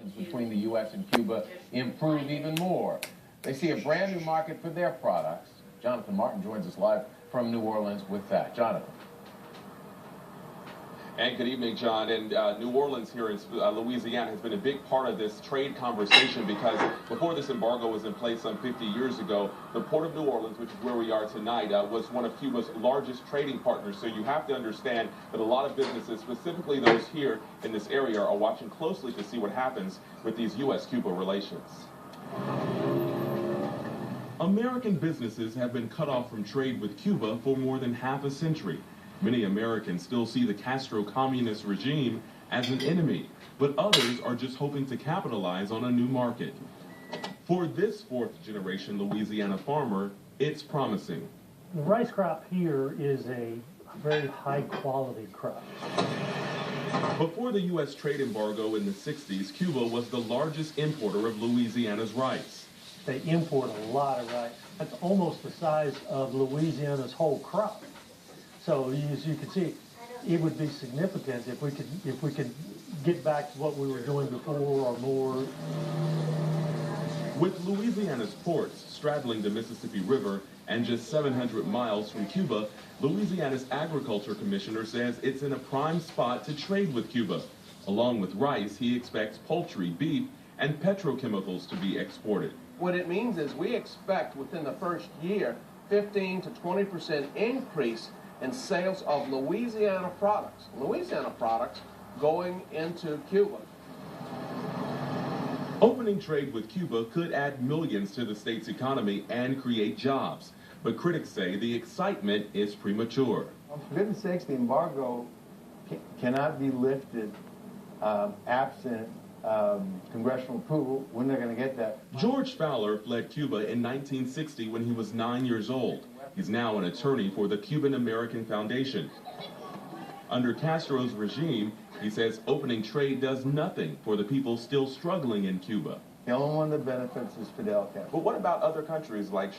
relations between the U.S. and Cuba improve even more. They see a brand new market for their products. Jonathan Martin joins us live from New Orleans with that. Jonathan. And good evening, John. And New Orleans here in Louisiana has been a big part of this trade conversation because before this embargo was in place some 50 years ago, the Port of New Orleans, which is where we are tonight, was one of Cuba's largest trading partners. So you have to understand that a lot of businesses, specifically those here in this area, are watching closely to see what happens with these U.S.-Cuba relations. American businesses have been cut off from trade with Cuba for more than half a century. Many Americans still see the Castro communist regime as an enemy, but others are just hoping to capitalize on a new market. For this fourth-generation Louisiana farmer, it's promising. The rice crop here is a very high-quality crop. Before the U.S. trade embargo in the 60s, Cuba was the largest importer of Louisiana's rice. They import a lot of rice. That's almost the size of Louisiana's whole crop. So as you can see, it would be significant if we could get back to what we were doing before or more. With Louisiana's ports straddling the Mississippi River and just 700 miles from Cuba, Louisiana's agriculture commissioner says it's in a prime spot to trade with Cuba. Along with rice, he expects poultry, beef, and petrochemicals to be exported. What it means is we expect within the first year 15 to 20% increase in sales of Louisiana products going into Cuba. Opening trade with Cuba could add millions to the state's economy and create jobs. But critics say the excitement is premature. For goodness sakes, the embargo cannot be lifted absent congressional approval. When they're going to get that. George Fowler fled Cuba in 1960 when he was 9 years old. He's now an attorney for the Cuban-American Foundation. Under Castro's regime, he says opening trade does nothing for the people still struggling in Cuba. The only one that benefits is Fidel Castro. But what about other countries like